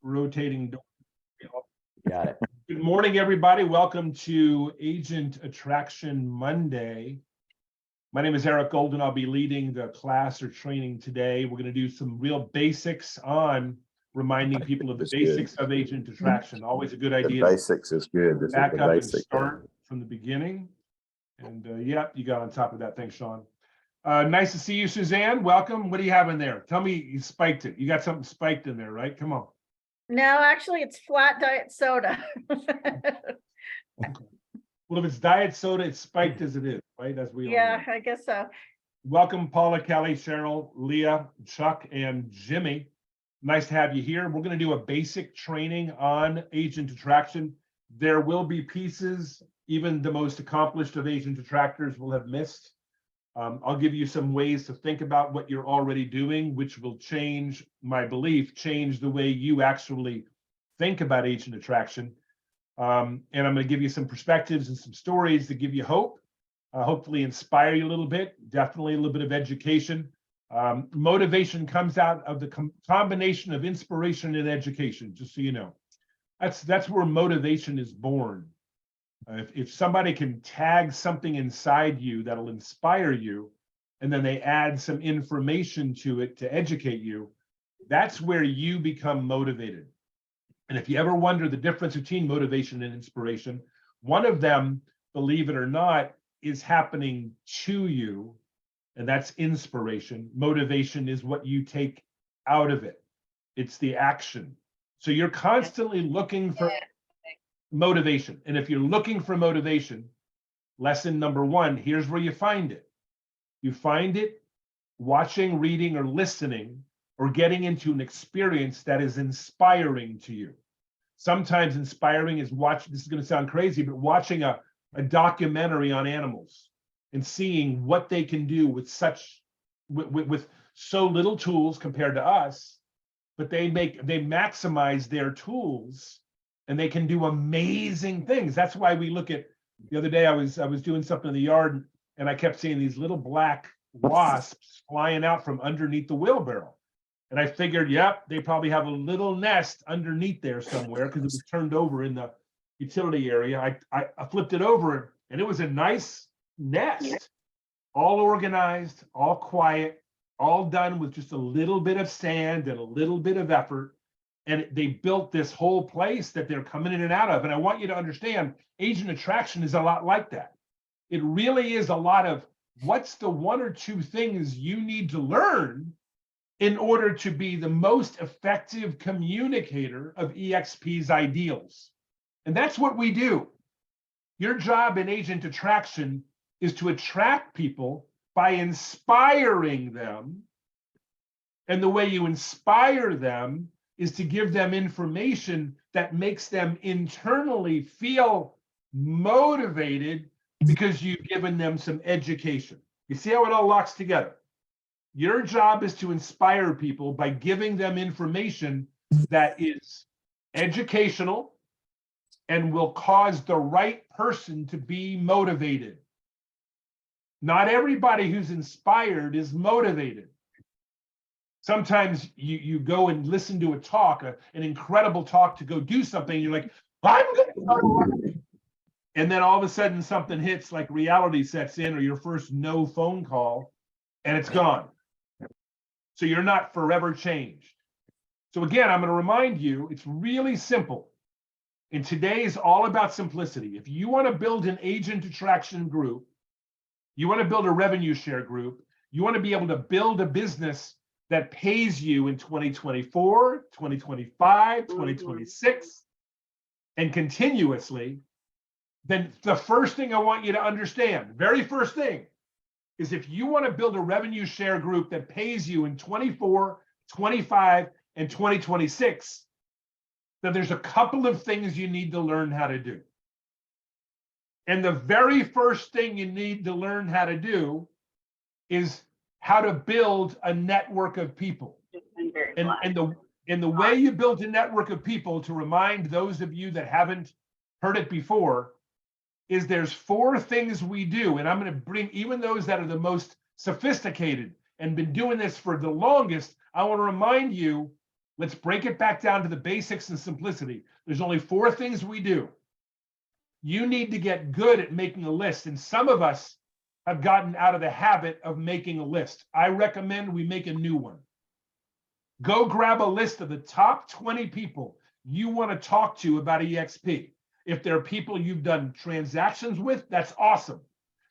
rotating door. Got it. Good morning, everybody. Welcome to Agent Attraction Monday. My name is Eric Golden. I'll be leading the class or training today. We're going to do some real basics on reminding people of the basics of agent attraction. Always a good idea. The basics is good. This back is the up basic. and start from the beginning. And yeah, you got on top of that. Thanks, Sean. Nice to see you, Suzanne. Welcome. What do you have in there? Tell me you spiked it. You got something spiked in there, right? Come on. No, actually, it's flat diet soda. Well, if it's diet soda, it's spiked as it is, right? As we all Yeah, know. I guess so. Welcome, Paula, Kelly, Cheryl, Leah, Chuck, and Jimmy. Nice to have you here. We're going to do a basic training on agent attraction. There will be pieces even the most accomplished of agent attractors will have missed. I'll give you some ways to think about what you're already doing, which will change, my belief, change the way you actually think about agent attraction. And I'm going to give you some perspectives and some stories that give you hope, hopefully inspire you a little bit, definitely a little bit of education. Motivation comes out of the combination of inspiration and education, just so you know. That's where motivation is born. If somebody can tag something inside you that'll inspire you, and then they add some information to it to educate you, that's where you become motivated. And if you ever wonder the difference between motivation and inspiration, one of them, believe it or not, is happening to you, and that's inspiration. Motivation is what you take out of it. It's the action. So you're constantly looking for motivation. And if you're looking for motivation, lesson number one, here's where you find it. You find it watching, reading, or listening, or getting into an experience that is inspiring to you. Sometimes inspiring is watching, this is going to sound crazy, but watching a documentary on animals and seeing what they can do with with so little tools compared to us, but they maximize their tools and they can do amazing things. That's why we look at, the other day I was doing something in the yard and I kept seeing these little black wasps flying out from underneath the wheelbarrow. And I figured, yep, they probably have a little nest underneath there somewhere because it was turned over in the utility area. I flipped it over and it was a nice nest, all organized, all quiet, all done with just a little bit of sand and a little bit of effort. And they built this whole place that they're coming in and out of. And I want you to understand, agent attraction is a lot like that. It really is a lot of what's the one or two things you need to learn in order to be the most effective communicator of EXP's ideals. And that's what we do. Your job in agent attraction is to attract people by inspiring them. And the way you inspire them is to give them information that makes them internally feel motivated because you've given them some education. You see how it all locks together? Your job is to inspire people by giving them information that is educational and will cause the right person to be motivated. Not everybody who's inspired is motivated. Sometimes you go and listen to a talk, an incredible talk to go do something, and you're like, I'm gonna. And then all of a sudden something hits, like reality sets in, or your first no phone call, and it's gone. So you're not forever changed. So again, I'm going to remind you, it's really simple. And today is all about simplicity. If you want to build an agent attraction group, you want to build a revenue share group, you want to be able to build a business that pays you in 2024, 2025, 2026, and continuously, then the first thing I want you to understand, very first thing, is if you want to build a revenue share group that pays you in 24, 25, and 2026, then there's a couple of things you need to learn how to do. And the very first thing you need to learn how to do is how to build a network of people. And the way you build a network of people, to remind those of you that haven't heard it before, is there's 4 things we do. And I'm going to bring even those that are the most sophisticated and been doing this for the longest. I want to remind you Let's break it back down to the basics and simplicity. There's only 4 things we do. You need to get good at making a list. And some of us have gotten out of the habit of making a list. I recommend we make a new one. Go grab a list of the top 20 people you want to talk to about EXP. If there are people you've done transactions with, that's awesome.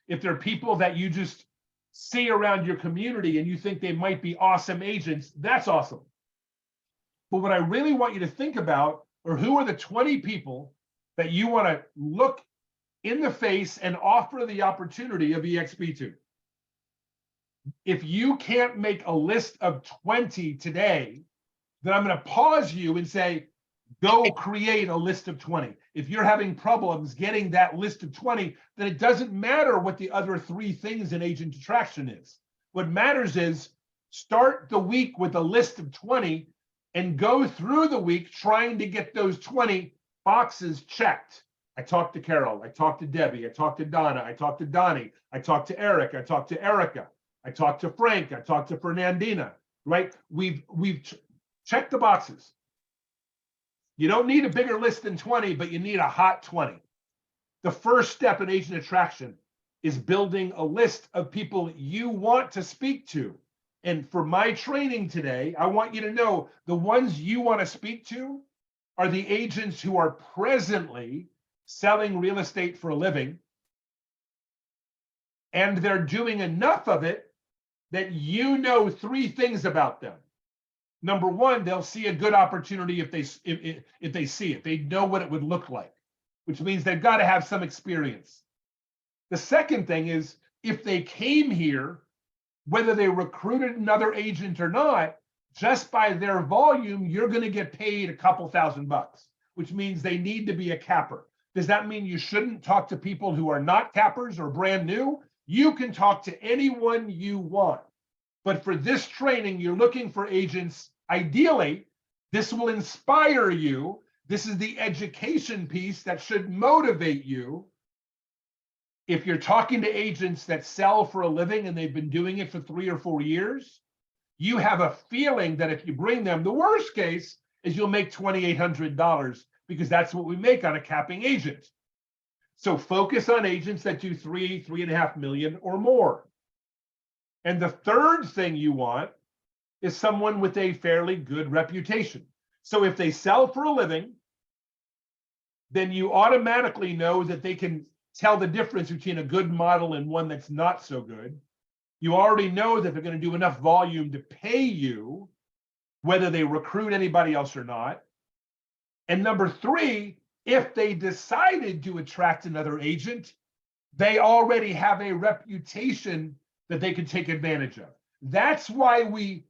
If there are people that you just see around your community and you think they might be awesome agents, that's awesome. But what I really want you to think about are who are the 20 people that you want to look in the face and offer the opportunity of EXP to. If you can't make a list of 20 today, then I'm going to pause you and say, go create a list of 20. If you're having problems getting that list of 20, then it doesn't matter what the other 3 things in agent attraction is. What matters is start the week with a list of 20 and go through the week trying to get those 20 boxes checked. I talked to Carol, I talked to Debbie, I talked to Donna, I talked to Donnie, I talked to Eric, I talked to Erica, I talked to Frank, I talked to Fernandina, right? We've checked the boxes. You don't need a bigger list than 20, but you need a hot 20. The first step in agent attraction is building a list of people you want to speak to. And for my training today, I want you to know the ones you want to speak to are the agents who are presently selling real estate for a living, and they're doing enough of it that you know 3 things about them. Number 1, they'll see a good opportunity if they see it. They know what it would look like, which means they've got to have some experience. The second thing is if they came here, whether they recruited another agent or not, just by their volume, you're going to get paid a couple $1,000, which means they need to be a capper. Does that mean you shouldn't talk to people who are not cappers or brand new? You can talk to anyone you want. But for this training, you're looking for agents. Ideally, this will inspire you. This is the education piece that should motivate you. If you're talking to agents that sell for a living and they've been doing it for 3 or 4 years, you have a feeling that if you bring them, the worst case is you'll make $2,800 because that's what we make on a capping agent. So focus on agents that do 3.5 million or more. And the third thing you want is someone with a fairly good reputation. So if they sell for a living, then you automatically know that they can tell the difference between a good model and one that's not so good. You already know that they're going to do enough volume to pay you, whether they recruit anybody else or not. And number 3, if they decided to attract another agent, they already have a reputation that they can take advantage of. That's why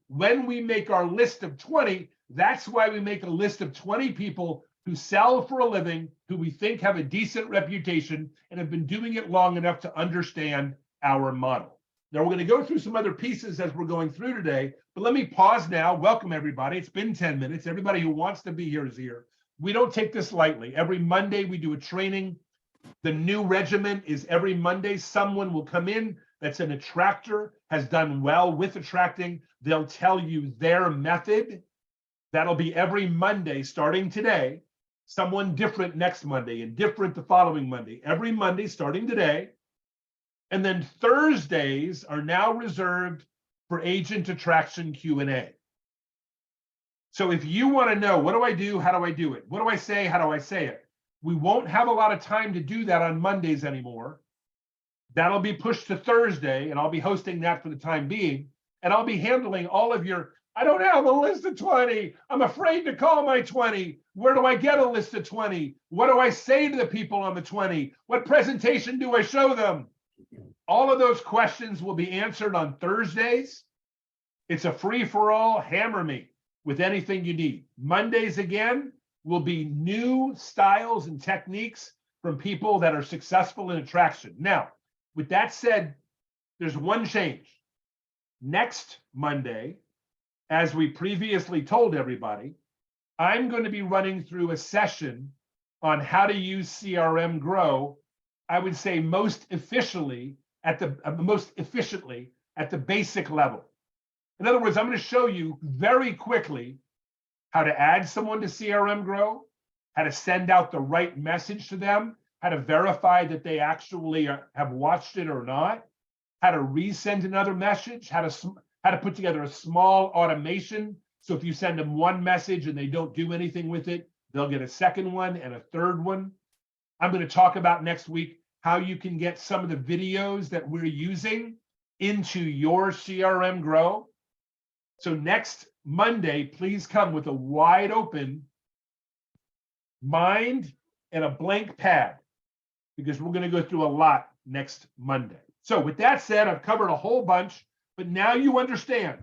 when we make our list of 20, that's why we make a list of 20 people who sell for a living, who we think have a decent reputation and have been doing it long enough to understand our model. Now, we're going to go through some other pieces as we're going through today, but let me pause now. Welcome, everybody. It's been 10 minutes. Everybody who wants to be here is here. We don't take this lightly. Every Monday, we do a training. The new regimen is every Monday, someone will come in that's an attractor, has done well with attracting. They'll tell you their method. That'll be every Monday starting today. Someone different next Monday and different the following Monday. Every Monday starting today. And then Thursdays are now reserved for agent attraction Q&A. So if you want to know, what do I do? How do I do it? What do I say? How do I say it? We won't have a lot of time to do that on Mondays anymore. That'll be pushed to Thursday, and I'll be hosting that for the time being. And I'll be handling all of your, I don't have a list of 20. I'm afraid to call my 20. Where do I get a list of 20? What do I say to the people on the 20? What presentation do I show them? All of those questions will be answered on Thursdays. It's a free-for-all. Hammer me with anything you need. Mondays, again, will be new styles and techniques from people that are successful in attraction. Now, with that said, there's one change. Next Monday, as we previously told everybody, I'm going to be running through a session on how to use CRM Grow, I would say most efficiently at the basic level. In other words, I'm going to show you very quickly how to add someone to CRM Grow, how to send out the right message to them, how to verify that they actually have watched it or not, how to resend another message, how to put together a small automation. So if you send them one message and they don't do anything with it, they'll get a second one and a third one. I'm going to talk about next week how you can get some of the videos that we're using into your CRM Grow. So next Monday, please come with a wide open mind and a blank pad, because we're going to go through a lot next Monday. So with that said, I've covered a whole bunch, but now you understand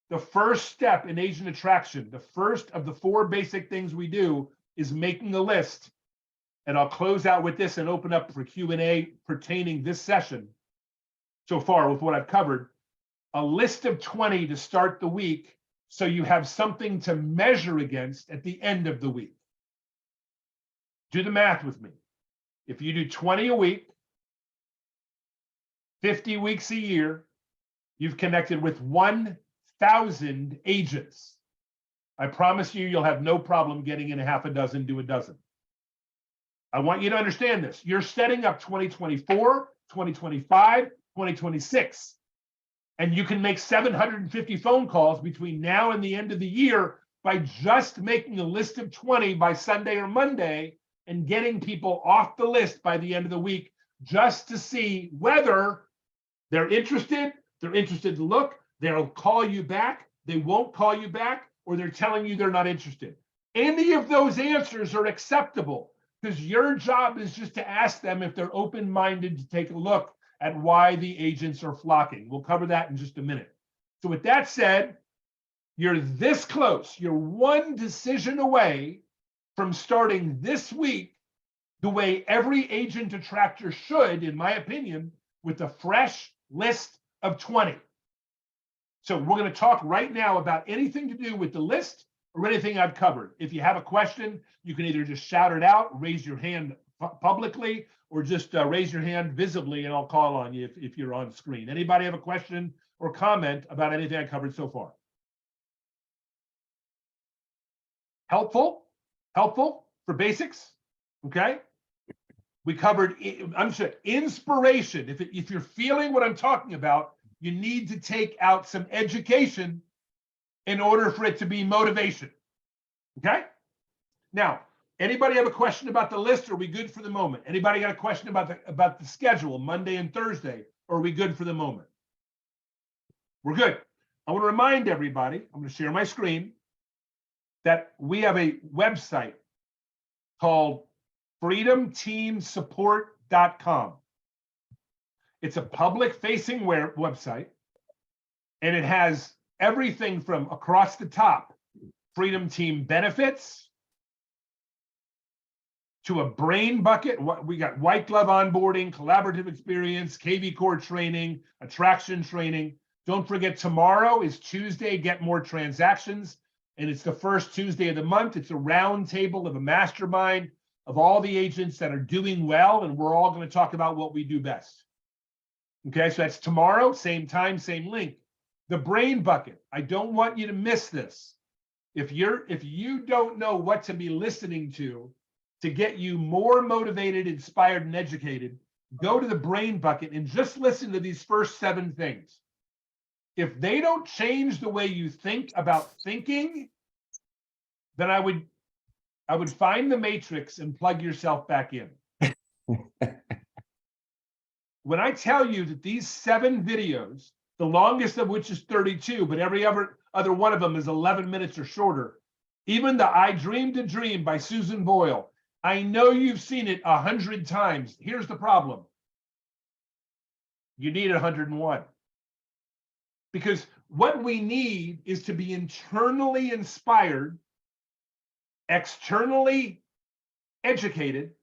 the first step in agent attraction. The first of the 4 basic things we do is making a list. And I'll close out with this and open up for Q&A pertaining this session so far with what I've covered. A list of 20 to start the week, so you have something to measure against at the end of the week. Do the math with me. If you do 20 a week, 50 weeks a year, you've connected with 1,000 agents. I promise you, you'll have no problem getting in a half a dozen to a dozen. I want you to understand this. You're setting up 2024, 2025, 2026, and you can make 750 phone calls between now and the end of the year by just making a list of 20 by Sunday or Monday and getting people off the list by the end of the week, just to see whether they're interested to look, they'll call you back, they won't call you back, or they're telling you they're not interested. Any of those answers are acceptable, because your job is just to ask them if they're open-minded to take a look at why the agents are flocking. We'll cover that in just a minute. So with that said, you're this close. You're one decision away from starting this week the way every agent attractor should, in my opinion, with a fresh list of 20. So we're going to talk right now about anything to do with the list or anything I've covered. If you have a question, you can either just shout it out, raise your hand publicly, or just raise your hand visibly, and I'll call on you if you're on screen. Anybody have a question or comment about anything I covered so far? Helpful? Helpful for basics? Okay. We covered, I'm sorry, inspiration. If you're feeling what I'm talking about, you need to take out some education in order for it to be motivation. Okay? Now, anybody have a question about the list? Or are we good for the moment? Anybody got a question about the schedule, Monday and Thursday? Or are we good for the moment? We're good. I want to remind everybody, I'm going to share my screen, that we have a website called freedomteamsupport.com. It's a public-facing website, and it has everything from across the top, Freedom Team benefits, to a brain bucket. We got white glove onboarding, collaborative experience, KV core training, attraction training. Don't forget, tomorrow is Tuesday, Get More Transactions, and it's the first Tuesday of the month. It's a round table of a mastermind of all the agents that are doing well, and we're all going to talk about what we do best. Okay, so that's tomorrow, same time, same link. The brain bucket. I don't want you to miss this. If you don't know what to be listening to get you more motivated, inspired, and educated, go to the brain bucket and just listen to these first 7 things. If they don't change the way you think about thinking, then I would find the matrix and plug yourself back in. When I tell you that these 7 videos, the longest of which is 32, but every other one of them is 11 minutes or shorter, even the I Dreamed a Dream by Susan Boyle, I know you've seen it 100 times. Here's the problem. You need 101. Because what we need is to be internally inspired, externally educated,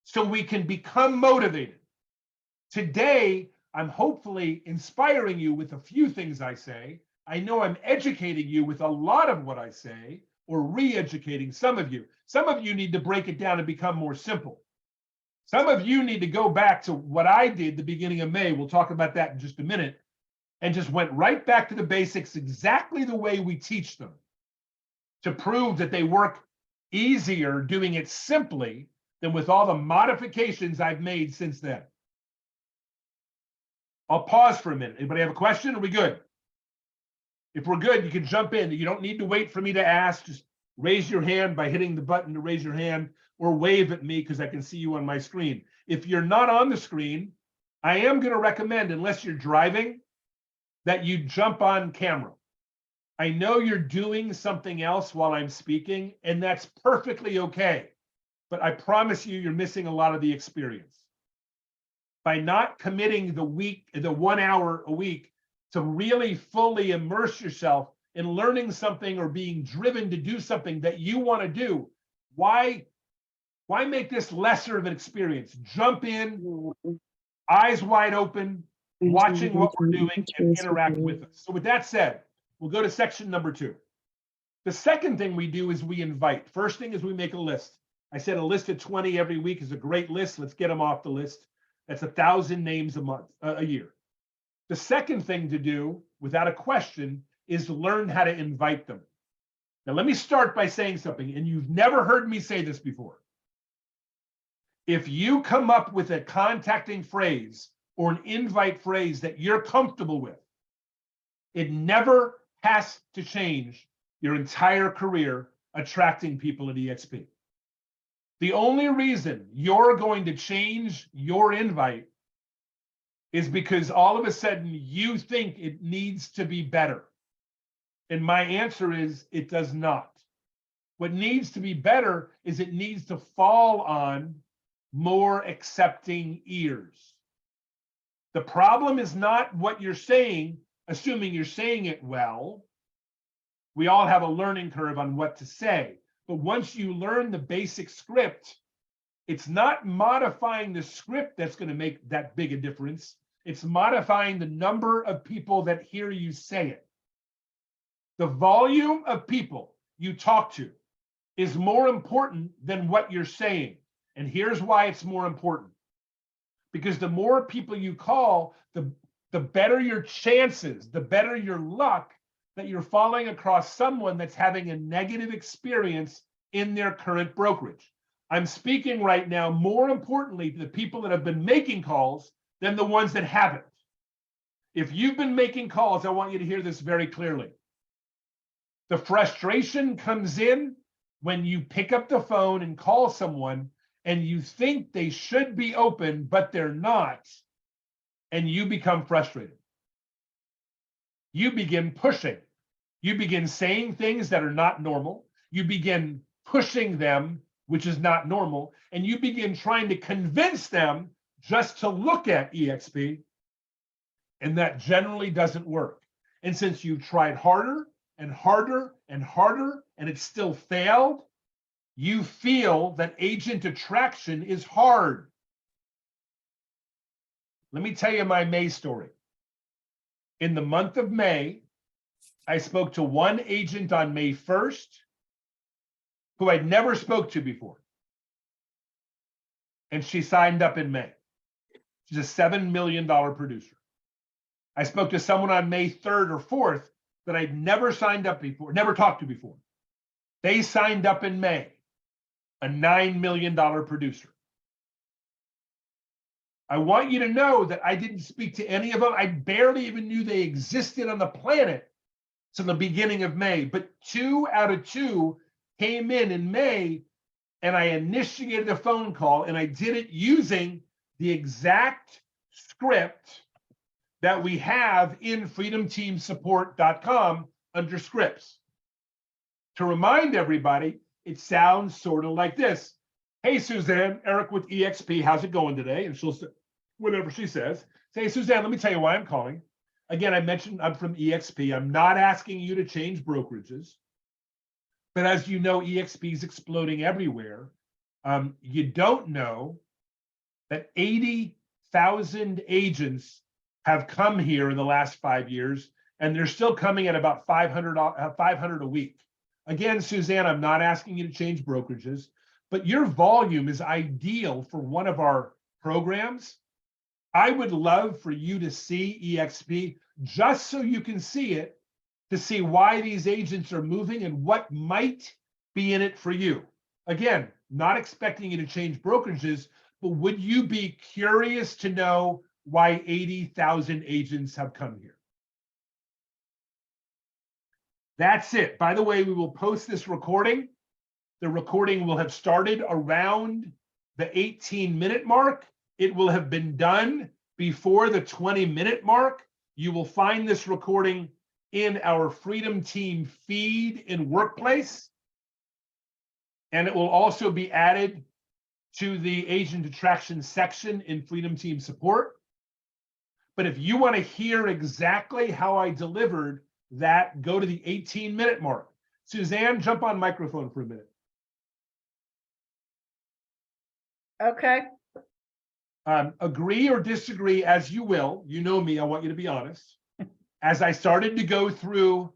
so we can become motivated. Today, I'm hopefully inspiring you with a few things I say. I know I'm educating you with a lot of what I say, or re-educating some of you. Some of you need to break it down and become more simple. Some of you need to go back to what I did the beginning of May. We'll talk about that in just a minute. And just went right back to the basics exactly the way we teach them. to prove that they work easier doing it simply than with all the modifications I've made since then. I'll pause for a minute. Anybody have a question? Are we good? If we're good, you can jump in. You don't need to wait for me to ask. Just raise your hand by hitting the button to raise your hand, or wave at me because I can see you on my screen. If you're not on the screen, I am going to recommend, unless you're driving, that you jump on camera. I know you're doing something else while I'm speaking, and that's perfectly okay. But I promise you, you're missing a lot of the experience. By not committing the 1 hour a week to really fully immerse yourself in learning something or being driven to do something that you want to do, why make this lesser of an experience? Jump in, eyes wide open, watching what we're doing and interact with us. So with that said, we'll go to section number 2. The second thing we do is we invite. First thing is we make a list. I said a list of 20 every week is a great list. Let's get them off the list. That's 1,000 names a year. The second thing to do, without a question, is learn how to invite them. Now, let me start by saying something, and you've never heard me say this before. If you come up with a contacting phrase or an invite phrase that you're comfortable with, it never has to change your entire career attracting people at EXP. The only reason you're going to change your invite is because all of a sudden you think it needs to be better. And my answer is it does not. What needs to be better is it needs to fall on more accepting ears. The problem is not what you're saying, assuming you're saying it well. We all have a learning curve on what to say. But once you learn the basic script, it's not modifying the script that's going to make that big a difference. It's modifying the number of people that hear you say it. The volume of people you talk to is more important than what you're saying. And here's why it's more important. Because the more people you call, the better your chances, the better your luck that you're falling across someone that's having a negative experience in their current brokerage. I'm speaking right now, more importantly, to the people that have been making calls than the ones that haven't. If you've been making calls, I want you to hear this very clearly. The frustration comes in when you pick up the phone and call someone and you think they should be open, but they're not, and you become frustrated. You begin pushing. You begin saying things that are not normal. You begin pushing them, which is not normal, and you begin trying to convince them just to look at EXP, and that generally doesn't work. And since you've tried harder and harder and harder, and it still failed, you feel that agent attraction is hard. Let me tell you my May story. In the month of May, I spoke to one agent on May 1st who I'd never spoke to before. And she signed up in May. She's a $7 million producer. I spoke to someone on May 3rd or 4th that I'd never signed up before, never talked to before. They signed up in May, a $9 million producer. I want you to know that I didn't speak to any of them. I barely even knew they existed on the planet since the beginning of May, but 2 out of 2 came in May, and I initiated a phone call, and I did it using the exact script that we have in freedomteamsupport.com under scripts. To remind everybody, it sounds sort of like this. Hey, Suzanne, Eric with EXP, how's it going today? And she'll say, whatever she says. Say, Suzanne, let me tell you why I'm calling. Again, I mentioned I'm from EXP. I'm not asking you to change brokerages. But as you know, EXP is exploding everywhere. You don't know that 80,000 agents have come here in the last 5 years, and they're still coming at about 500 a week. Again, Suzanne, I'm not asking you to change brokerages, but your volume is ideal for one of our programs. I would love for you to see EXP just so you can see it, to see why these agents are moving and what might be in it for you. Again, not expecting you to change brokerages, but would you be curious to know why 80,000 agents have come here? That's it. By the way, we will post this recording. The recording will have started around the 18-minute mark. It will have been done before the 20-minute mark. You will find this recording in our Freedom Team feed in Workplace. And it will also be added to the agent attraction section in Freedom Team Support. But if you want to hear exactly how I delivered that, go to the 18-minute mark. Suzanne, jump on microphone for a minute. Okay. Agree or disagree as you will. You know me, I want you to be honest. As I started to go through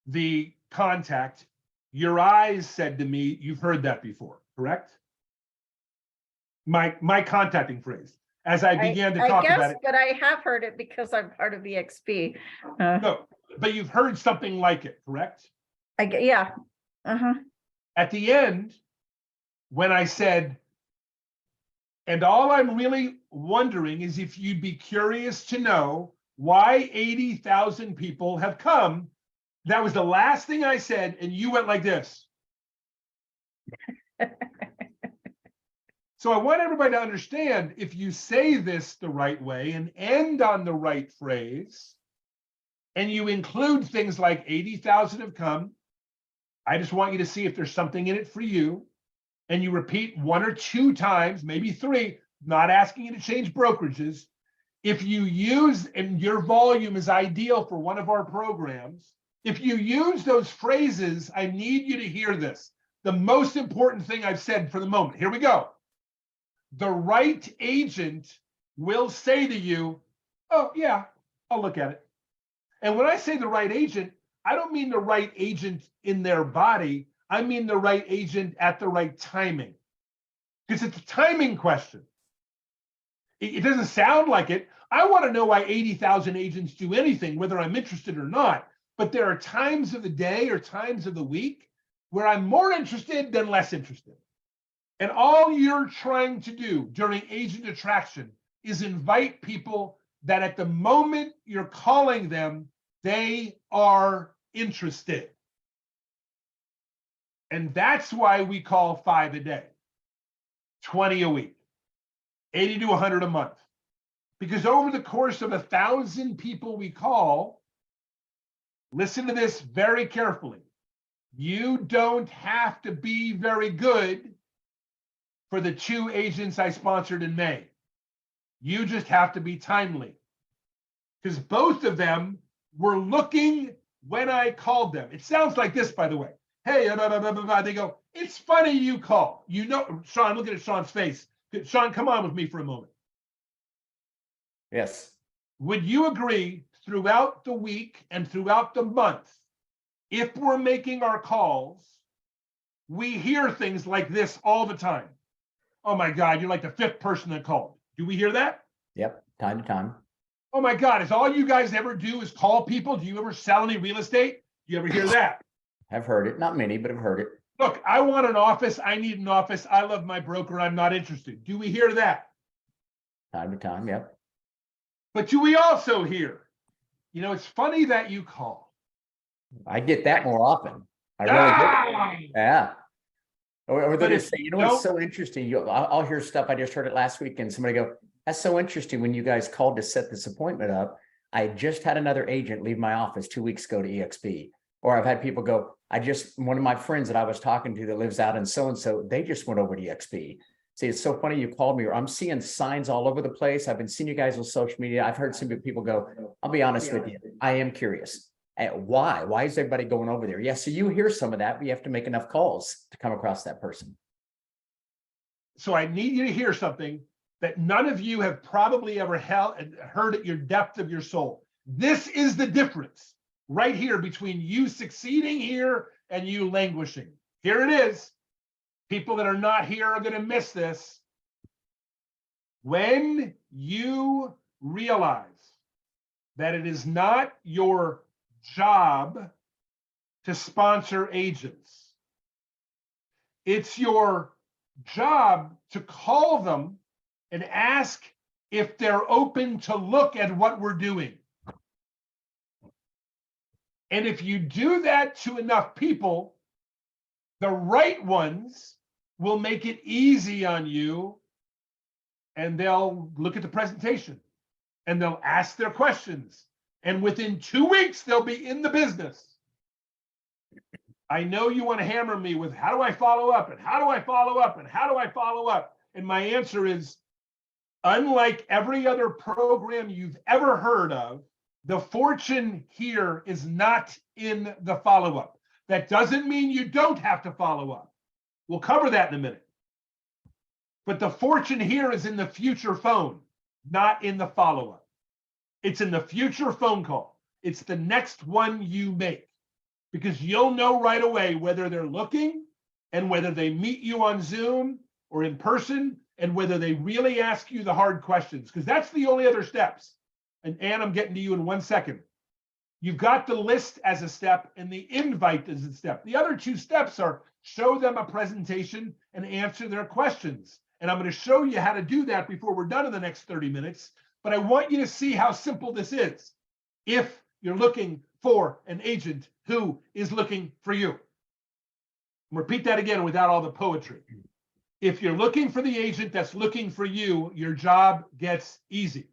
the contact, your eyes said to me, you've heard that before, correct? My contacting phrase. As I began to talk about it. But I have heard it because I'm part of EXP. No, but you've heard something like it, correct? Yeah. Uh-huh. At the end, when I said, and all I'm really wondering is if you'd be curious to know why 80,000 people have come, that was the last thing I said, and you went like this. So I want everybody to understand, if you say this the right way and end on the right phrase, and you include things like 80,000 have come, I just want you to see if there's something in it for you. And you repeat 1 or 2 times, maybe 3, not asking you to change brokerages. If you use, and your volume is ideal for one of our programs, if you use those phrases, I need you to hear this. The most important thing I've said for the moment. Here we go. The right agent will say to you, oh yeah, I'll look at it. And when I say the right agent, I don't mean the right agent in their body. I mean the right agent at the right timing. Because it's a timing question. It doesn't sound like it. I want to know why 80,000 agents do anything, whether I'm interested or not. But there are times of the day or times of the week where I'm more interested than less interested. And all you're trying to do during agent attraction is invite people that at the moment you're calling them, they are interested. And that's why we call 5 a day, 20 a week, 80 to 100 a month. Because over the course of 1,000 people we call, listen to this very carefully. You don't have to be very good for the 2 agents I sponsored in May. You just have to be timely. Because both of them were looking when I called them. It sounds like this, by the way. Hey, blah, blah, blah, blah, blah. They go, it's funny you call. You know, Sean, look at Sean's face. Sean, come on with me for a moment. Yes. Would you agree throughout the week and throughout the month, if we're making our calls, we hear things like this all the time? Oh my God, you're like the 5th person that called. Do we hear that? Yep. Time to time. Oh my God, is all you guys ever do is call people? Do you ever sell any real estate? Do you ever hear that? I've heard it. Not many, but I've heard it. Look, I want an office. I need an office. I love my broker. I'm not interested. Do we hear that? Time to time. Yep. But do we also hear, you know, it's funny that you call. I get that more often. I really do. Yeah. Or they just say, you know, what's so interesting. I'll hear stuff. I just heard it last week, and somebody go, that's so interesting when you guys called to set this appointment up. I just had another agent leave my office 2 weeks ago to EXP. Or I've had people go, one of my friends that I was talking to that lives out in so-and-so, they just went over to EXP. See, it's so funny you called me, or I'm seeing signs all over the place. I've been seeing you guys on social media. I've heard some people go, I'll be honest with you. I am curious. Why? Why is everybody going over there? Yeah, so you hear some of that, but you have to make enough calls to come across that person. So I need you to hear something that none of you have probably ever heard at your depth of your soul. This is the difference right here between you succeeding here and you languishing. Here it is. People that are not here are going to miss this. When you realize that it is not your job to sponsor agents. It's your job to call them and ask if they're open to look at what we're doing. And if you do that to enough people, the right ones will make it easy on you, and they'll look at the presentation and they'll ask their questions. And within 2 weeks, they'll be in the business. I know you want to hammer me with how do I follow up and how do I follow up and how do I follow up? And my answer is, unlike every other program you've ever heard of, the fortune here is not in the follow-up. That doesn't mean you don't have to follow up. We'll cover that in a minute. But the fortune here is in the future phone, not in the follow-up. It's in the future phone call. It's the next one you make, because you'll know right away whether they're looking and whether they meet you on Zoom or in person and whether they really ask you the hard questions, because that's the only other steps. And Ann, I'm getting to you in 1 second. You've got the list as a step and the invite as a step. The other 2 steps are show them a presentation and answer their questions. And I'm going to show you how to do that before we're done in the next 30 minutes. But I want you to see how simple this is. If you're looking for an agent who is looking for you. Repeat that again without all the poetry. If you're looking for the agent that's looking for you, your job gets easy.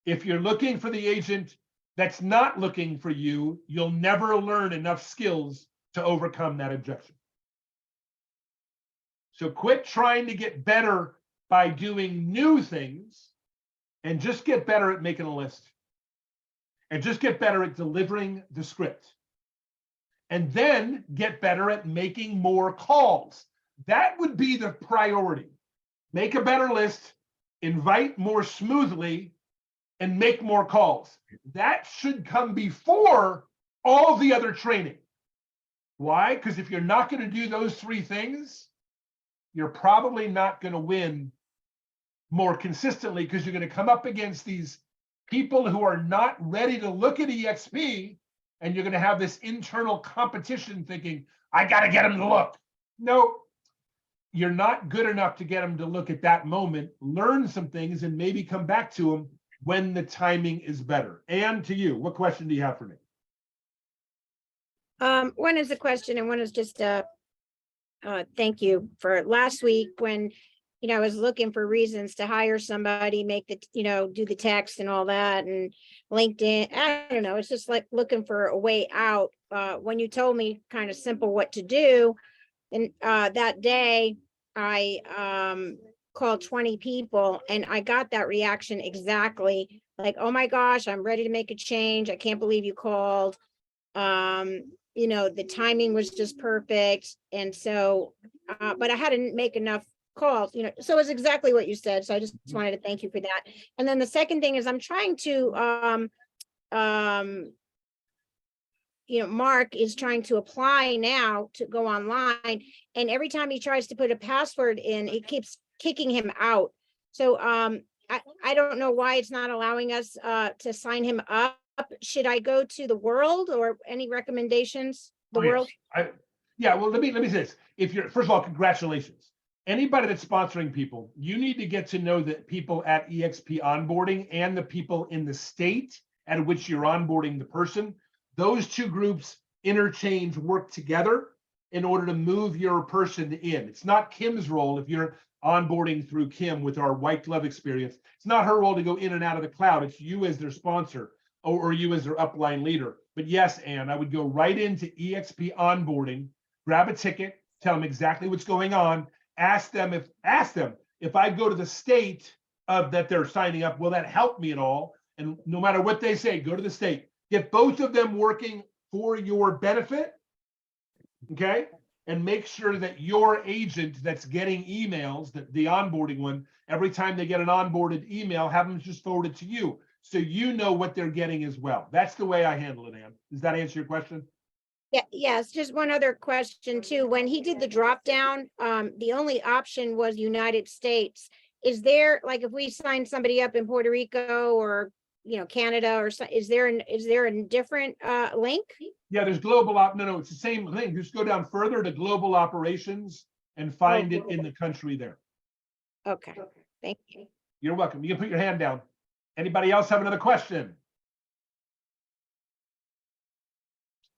If you're looking for the agent that's not looking for you, you'll never learn enough skills to overcome that objection. So quit trying to get better by doing new things and just get better at making a list. And just get better at delivering the script. And then get better at making more calls. That would be the priority. Make a better list, invite more smoothly, and make more calls. That should come before all the other training. Why? Because if you're not going to do those 3 things, you're probably not going to win more consistently, because you're going to come up against these people who are not ready to look at EXP, and you're going to have this internal competition thinking, I got to get them to look. No, you're not good enough to get them to look at that moment. Learn some things and maybe come back to them when the timing is better. And to you, what question do you have for me? One is a question and one is just thank you for last week when, I was looking for reasons to hire somebody, make the, do the text and all that, and LinkedIn. I don't know. It's just like looking for a way out. When you told me kind of simple what to do, and that day I called 20 people and I got that reaction exactly like, oh my gosh, I'm ready to make a change. I can't believe you called. The timing was just perfect. And so, but I had to make enough calls, so it's exactly what you said. So I just wanted to thank you for that. And then the second thing is I'm trying to, Mark is trying to apply now to go online. And every time he tries to put a password in, it keeps kicking him out. So I don't know why it's not allowing us to sign him up. Should I go to the World or any recommendations? The World? Yeah, well, let me say this. If you're, first of all, congratulations. Anybody that's sponsoring people, you need to get to know the people at EXP onboarding and the people in the state at which you're onboarding the person. Those 2 groups interchange, work together in order to move your person in. It's not Kim's role if you're onboarding through Kim with our white glove experience. It's not her role to go in and out of the cloud. It's you as their sponsor or you as their upline leader. But yes, Ann, I would go right into EXP onboarding, grab a ticket, tell them exactly what's going on, ask them if I go to the state of that they're signing up, will that help me at all? And no matter what they say, go to the state. Get both of them working for your benefit, okay? And make sure that your agent that's getting emails, the onboarding one, every time they get an onboarded email, have them just forward it to you so you know what they're getting as well. That's the way I handle it, Ann. Does that answer your question? Yeah, yes, just one other question too. When he did the drop down, the only option was United States. Is there, like, if we sign somebody up in Puerto Rico or Canada or so, is there a different link? Yeah, there's no, it's the same thing. Just go down further to global operations and find it in the country there. Okay, thank you. You're welcome. You can put your hand down. Anybody else have another question?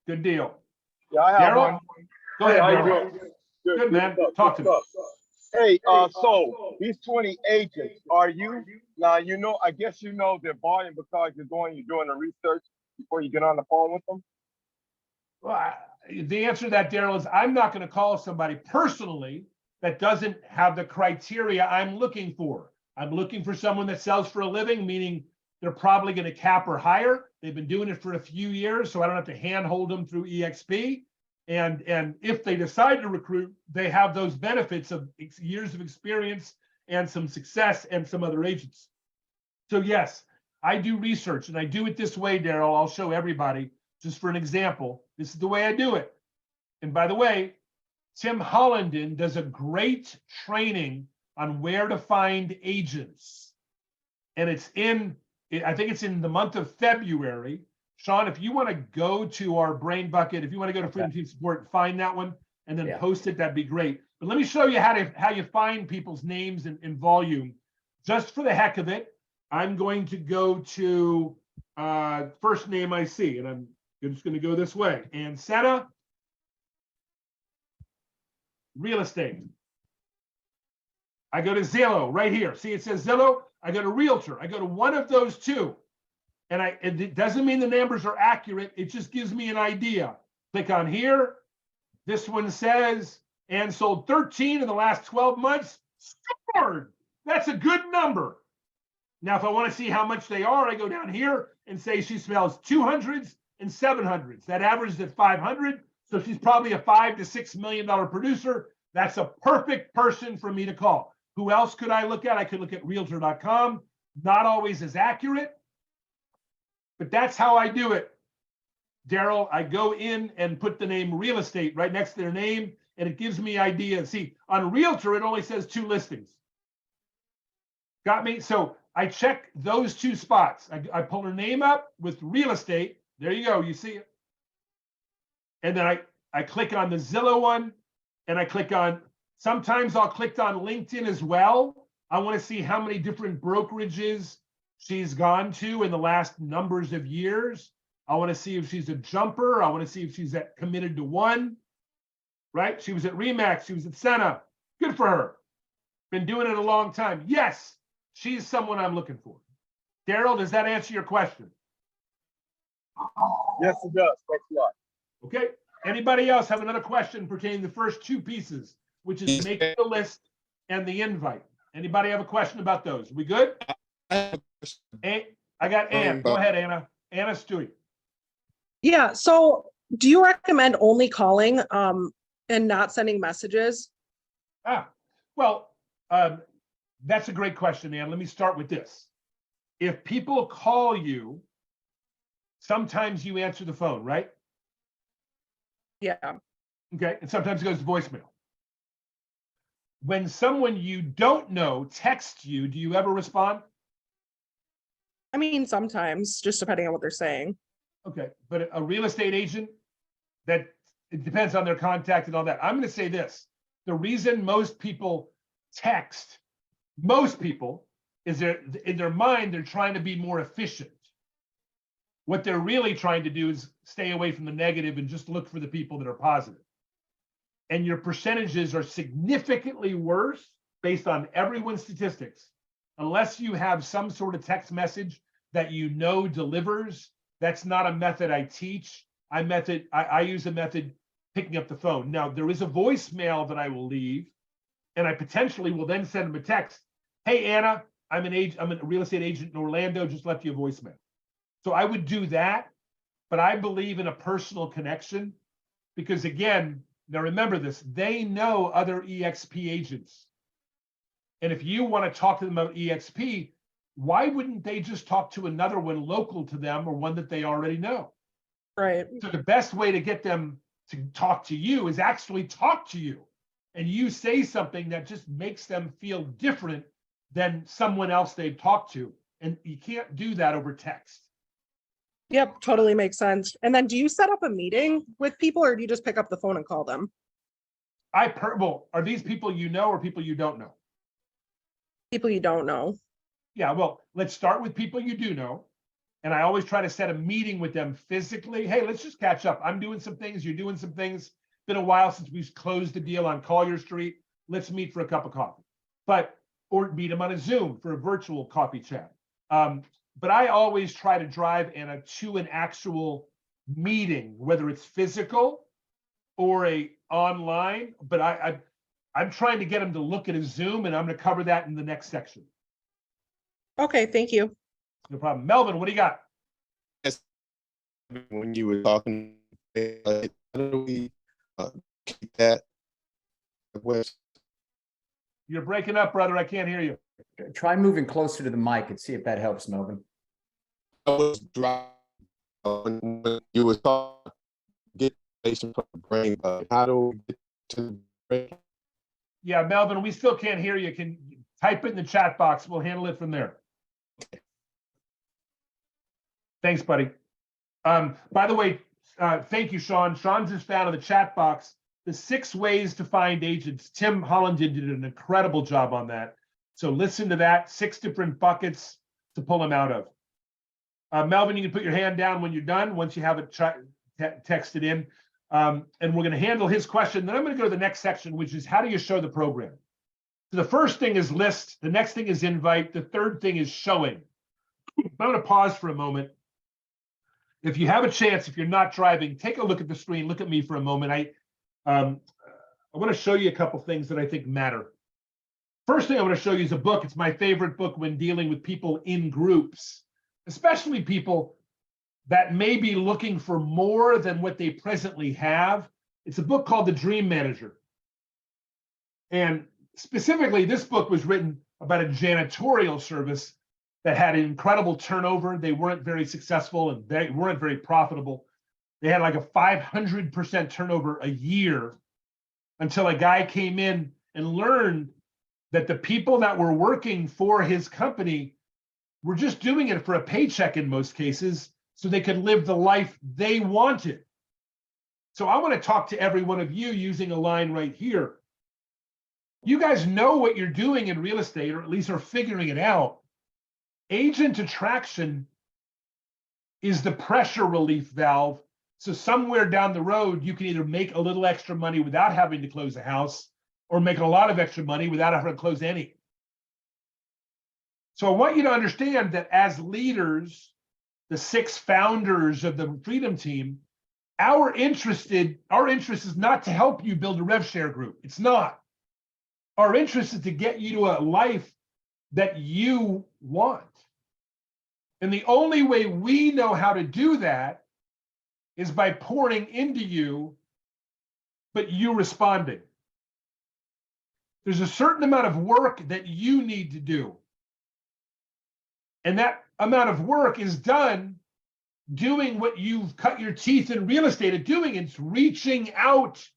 Good deal. Yeah, I have Daryl? one. Go ahead, How you Daryl. doing? Good, man. stuff, Talk good to me. stuff. Hey, so these 20 agents, are you now? I guess you know their volume because you're doing the research before you get on the phone with them. Well, the answer to that, Daryl, is I'm not going to call somebody personally that doesn't have the criteria I'm looking for. I'm looking for someone that sells for a living, meaning they're probably going to cap or hire. They've been doing it for a few years, so I don't have to handhold them through EXP. And if they decide to recruit, they have those benefits of years of experience and some success and some other agents. So yes, I do research, and I do it this way, Daryl. I'll show everybody just for an example. This is the way I do it. And by the way, Tim Hollenden does a great training on where to find agents. And I think it's in the month of February. Sean, if you want to go to our brain bucket, if you want to go to Freedom Team Support, find that one and then post it, that'd be great. But let me show you how you find people's names in volume. Just for the heck of it, I'm going to go to first name I see, and I'm just going to go this way. Ancetta, real estate. I go to Zillow right here. See, it says Zillow. I go to Realtor. I go to one of those two. And it doesn't mean the numbers are accurate. It just gives me an idea. Click on here. This one says, and sold 13 in the last 12 months. Scored. That's a good number. Now, if I want to see how much they are, I go down here and say she smells 200s and 700s. That averages at 500. So she's probably a $5 to $6 million producer. That's a perfect person for me to call. Who else could I look at? I could look at realtor.com. Not always as accurate. But that's how I do it. Daryl, I go in and put the name real estate right next to their name, and it gives me ideas. See, on Realtor, it only says 2 listings. Got me? So I check those 2 spots. I pull her name up with real estate. There you go. You see it. And then I click on the Zillow one, and I click on, sometimes I'll click on LinkedIn as well. I want to see how many different brokerages she's gone to in the last numbers of years. I want to see if she's a jumper. I want to see if she's committed to one, right? She was at Remax. She was at Senna. Good for her. Been doing it a long time. Yes, she's someone I'm looking for. Daryl, does that answer your question? Yes, it does. Thanks a lot. Okay. Anybody else have another question pertaining to the first 2 pieces, which is making the list and the invite? Anybody have a question about those? We good? I got Ann. Go ahead, Anna. Anna Stewie. Yeah. So do you recommend only calling and not sending messages? Well, that's a great question, Ann. Let me start with this. If people call you, sometimes you answer the phone, right? Yeah. Okay. And sometimes it goes to voicemail. When someone you don't know texts you, do you ever respond? I mean, sometimes, just depending on what they're saying. Okay, but a real estate agent, that it depends on their contact and all that. I'm going to say this. The reason most people text, is in their mind, they're trying to be more efficient. What they're really trying to do is stay away from the negative and just look for the people that are positive. And your percentages are significantly worse based on everyone's statistics. Unless you have some sort of text message that you know delivers, that's not a method I teach. I use a method picking up the phone. Now, there is a voicemail that I will leave, and I potentially will then send them a text. Hey, Anna, I'm a real estate agent in Orlando, just left you a voicemail. So I would do that, but I believe in a personal connection because, again, now remember this, they know other EXP agents. And if you want to talk to them about EXP, why wouldn't they just talk to another one local to them or one that they already know? Right. So the best way to get them to talk to you is actually talk to you. And you say something that just makes them feel different than someone else they've talked to. and you can't do that over text. Yep, totally makes sense. And then do you set up a meeting with people or do you just pick up the phone and call them? Well, are these people you know or people you don't know? People you don't know. Yeah, well, let's start with people you do know. And I always try to set a meeting with them physically. Hey, let's just catch up. I'm doing some things, you're doing some things. Been a while since we've closed the deal on Collier Street. Let's meet for a cup of coffee. Or meet them on a Zoom for a virtual coffee chat. But I always try to drive to an actual meeting, whether it's physical or a online. But I'm trying to get them to look at a Zoom, and I'm going to cover that in the next section. Okay, thank you. No problem. Melvin, what do you got? When you were talking, how do we keep that? You're breaking up, brother. I can't hear you. Try moving closer to the mic and see if that helps, Melvin. I was dry when you were talking, get information from the brain, but how do we get to the brain? Yeah, Melvin, we still can't hear you. Can you type it in the chat box? We'll handle it from there. Thanks, buddy. By the way, thank you, Sean. Sean's just found in the chat box the 6 ways to find agents. Tim Hollingen did an incredible job on that. So listen to that, 6 different buckets to pull them out of. Melvin, you can put your hand down when you're done, once you have it texted in. And we're going to handle his question. Then I'm going to go to the next section, which is how do you show the program? So the first thing is list. The next thing is invite. The third thing is showing. I'm going to pause for a moment. If you have a chance, if you're not driving, take a look at the screen. Look at me for a moment. I want to show you a couple things that I think matter. First thing I want to show you is a book. It's my favorite book when dealing with people in groups, especially people that may be looking for more than what they presently have. It's a book called The Dream Manager. And specifically, this book was written about a janitorial service that had an incredible turnover. They weren't very successful and they weren't very profitable. They had like a 500% turnover a year until a guy came in and learned that the people that were working for his company were just doing it for a paycheck in most cases, so they could live the life they wanted. So I want to talk to every one of you using a line right here. You guys know what you're doing in real estate, or at least are figuring it out. Agent attraction is the pressure relief valve. So somewhere down the road, you can either make a little extra money without having to close a house, or make a lot of extra money without having to close any. So I want you to understand that as leaders, the 6 founders of the Freedom Team, our interest is not to help you build a rev share group. It's not. Our interest is to get you to a life that you want. And the only way we know how to do that is by pouring into you, but you responding. There's a certain amount of work that you need to do. And that amount of work is done doing what you've cut your teeth in real estate at doing. It's reaching out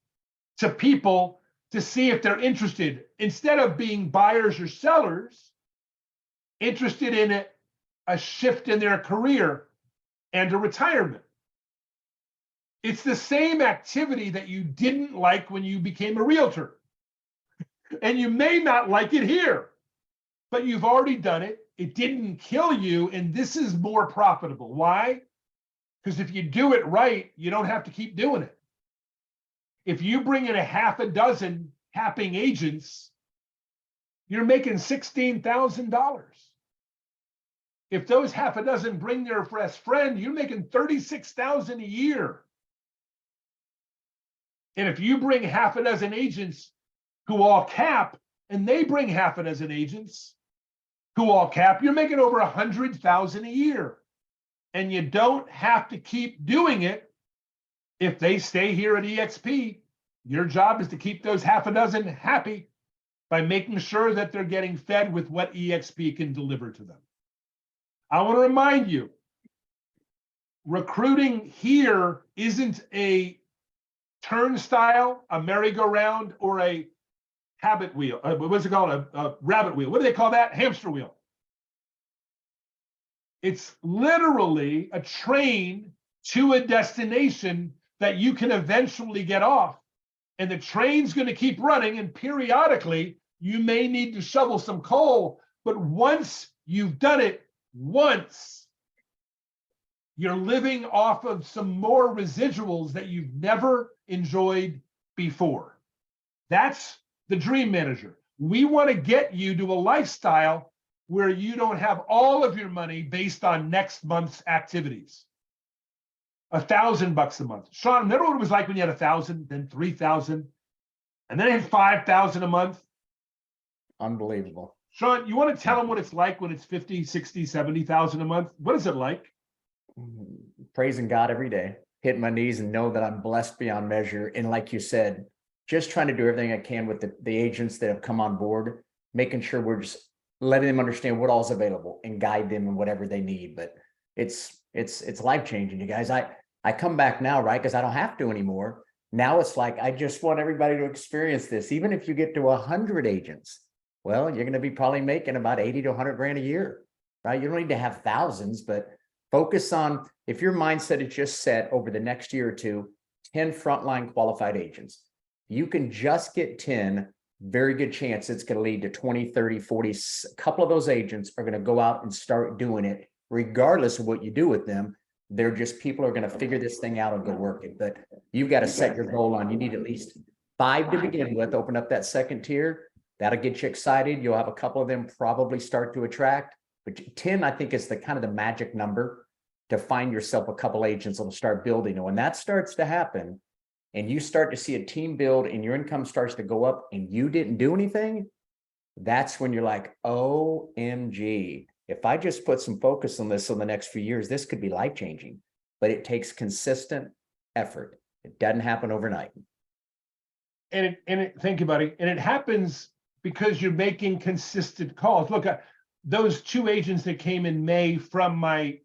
to people to see if they're interested, instead of being buyers or sellers, interested in a shift in their career and a retirement. It's the same activity that you didn't like when you became a realtor. And you may not like it here, but you've already done it. It didn't kill you, and this is more profitable. Why? Because if you do it right, you don't have to keep doing it. If you bring in a half a dozen tapping agents, you're making $16,000. If those half a dozen bring their best friend, you're making $36,000 a year. And if you bring half a dozen agents who all cap, and they bring half a dozen agents who all cap, you're making over $100,000 a year. And you don't have to keep doing it if they stay here at EXP. Your job is to keep those half a dozen happy by making sure that they're getting fed with what EXP can deliver to them. I want to remind you, recruiting here isn't a turnstile, a merry-go-round, or a habit wheel. What's it called? A rabbit wheel. What do they call that? Hamster wheel. It's literally a train to a destination that you can eventually get off. And the train's going to keep running, and periodically you may need to shovel some coal. But once you've done it once, you're living off of some more residuals that you've never enjoyed before. That's the dream manager. We want to get you to a lifestyle where you don't have all of your money based on next month's activities. $1,000 a month. Sean, remember what it was like when you had 1,000, then 3,000, and then you had 5,000 a month? Unbelievable. Sean, you want to tell them what it's like when it's 50, 60, 70,000 a month? What is it like? Praising God every day, hitting my knees and know that I'm blessed beyond measure. And like you said, just trying to do everything I can with the agents that have come on board, making sure we're just letting them understand what all's available and guide them in whatever they need. But it's life-changing, you guys. I come back now, right? Because I don't have to anymore. Now it's like, I just want everybody to experience this. Even if you get to 100 agents, well, you're going to be probably making about 80 to 100 grand a year, right? You don't need to have thousands, but focus on, if your mindset is just set over the next year or two, 10 frontline qualified agents. You can just get 10, very good chance it's going to lead to 20, 30, 40. A couple of those agents are going to go out and start doing it, regardless of what you do with them. They're just, people are going to figure this thing out and go work it. But you've got to set your goal on, you need at least 5 to begin with, open up that second tier. That'll get you excited. You'll have a couple of them probably start to attract. But 10, I think, is the kind of the magic number to find yourself a couple agents that'll start building. And when that starts to happen, and you start to see a team build and your income starts to go up and you didn't do anything, that's when you're like, OMG, if I just put some focus on this in the next few years, this could be life-changing. But it takes consistent effort. It doesn't happen overnight. And thank you, buddy. And it happens because you're making consistent calls. Look, those 2 agents that came in May from my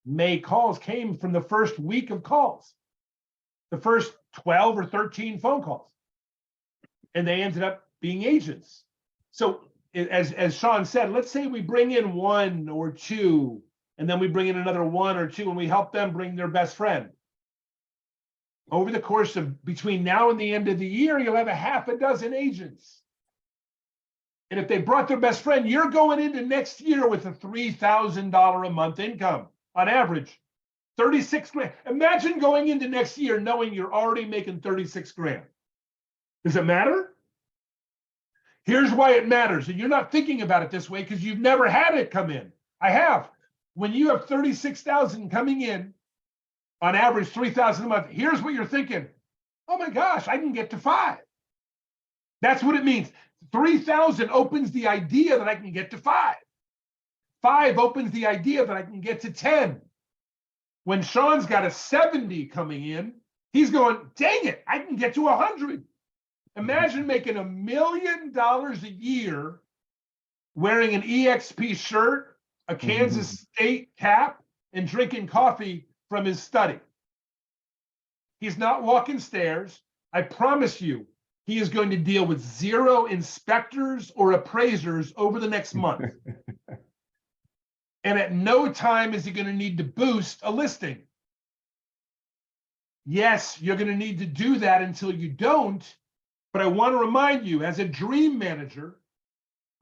May calls came from the first week of calls, the first 12 or 13 phone calls, and they ended up being agents. So as Sean said, let's say we bring in 1 or 2, and then we bring in another 1 or 2, and we help them bring their best friend. Over the course of between now and the end of the year, you'll have a half a dozen agents. And if they brought their best friend, you're going into next year with a $3,000 a month income on average, 36 grand. Imagine going into next year knowing you're already making 36 grand. Does it matter? Here's why it matters. And you're not thinking about it this way because you've never had it come in. I have. When you have 36,000 coming in, on average 3,000 a month, here's what you're thinking. Oh my gosh, I can get to 5. That's what it means. 3,000 opens the idea that I can get to 5. 5 opens the idea that I can get to 10. When Sean's got a 70 coming in, he's going, dang it, I can get to 100. Imagine making $1 million a year wearing an EXP shirt, a Kansas State cap, and drinking coffee from his study. He's not walking stairs. I promise you, he is going to deal with 0 inspectors or appraisers over the next month. And at no time is he going to need to boost a listing. Yes, you're going to need to do that until you don't. But I want to remind you, as a dream manager,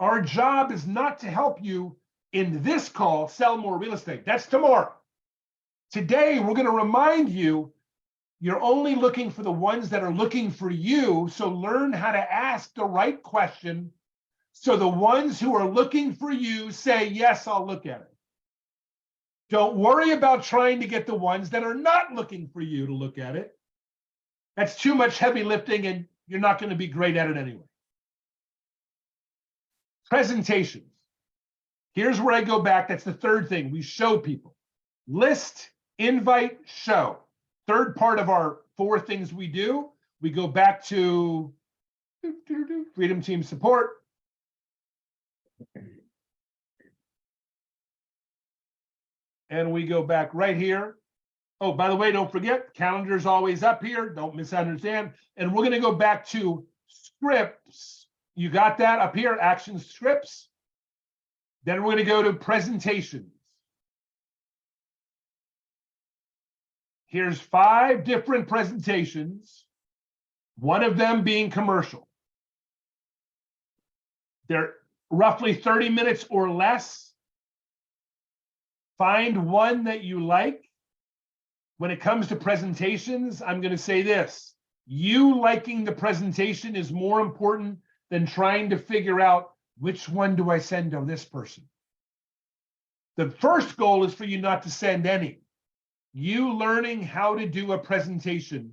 our job is not to help you in this call sell more real estate. That's tomorrow. Today, we're going to remind you, you're only looking for the ones that are looking for you. So learn how to ask the right question. So the ones who are looking for you say, yes, I'll look at it. Don't worry about trying to get the ones that are not looking for you to look at it. That's too much heavy lifting and you're not going to be great at it anyway. Presentations. Here's where I go back. That's the third thing. We show people. List, invite, show. Third part of our 4 things we do. We go back to Freedom Team Support. And we go back right here. Oh, by the way, don't forget, calendar's always up here. Don't misunderstand. And we're going to go back to scripts. You got that up here, action scripts. Then we're going to go to presentations. Here's 5 different presentations, one of them being commercial. They're roughly 30 minutes or less. Find one that you like. When it comes to presentations, I'm going to say this. You liking the presentation is more important than trying to figure out which one do I send to this person. The first goal is for you not to send any. You learning how to do a presentation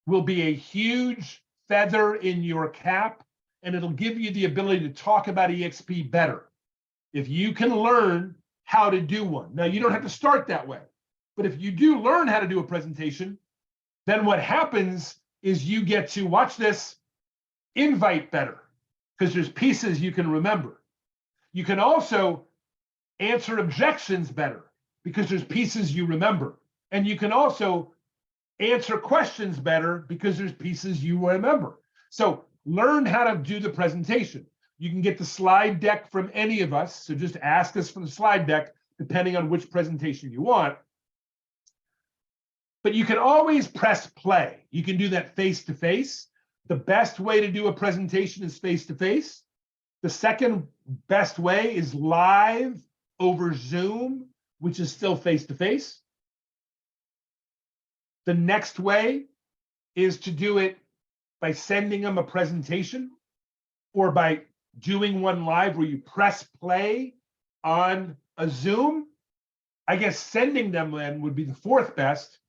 will be a huge feather in your cap, and it'll give you the ability to talk about EXP better. If you can learn how to do one. Now, you don't have to start that way, but if you do learn how to do a presentation, then what happens is you get to, watch this, invite better, because there's pieces you can remember. You can also answer objections better, because there's pieces you remember. And you can also answer questions better because there's pieces you remember. So learn how to do the presentation. You can get the slide deck from any of us. So just ask us for the slide deck, depending on which presentation you want. But you can always press play. You can do that face-to-face. The best way to do a presentation is face-to-face. The second best way is live over Zoom, which is still face-to-face. The next way is to do it by sending them a presentation or by doing one live where you press play on a Zoom. I guess sending them then would be the 4th best.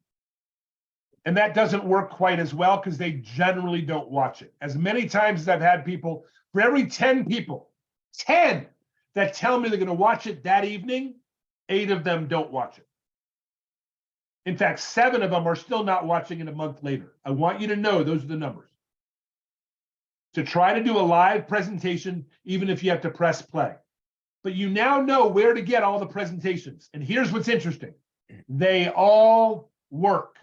And that doesn't work quite as well because they generally don't watch it. As many times as I've had people, for every 10 people, 10 that tell me they're going to watch it that evening, 8 of them don't watch it. In fact, 7 of them are still not watching it a month later. I want you to know those are the numbers. To try to do a live presentation, even if you have to press play. But you now know where to get all the presentations. And here's what's interesting. They all work.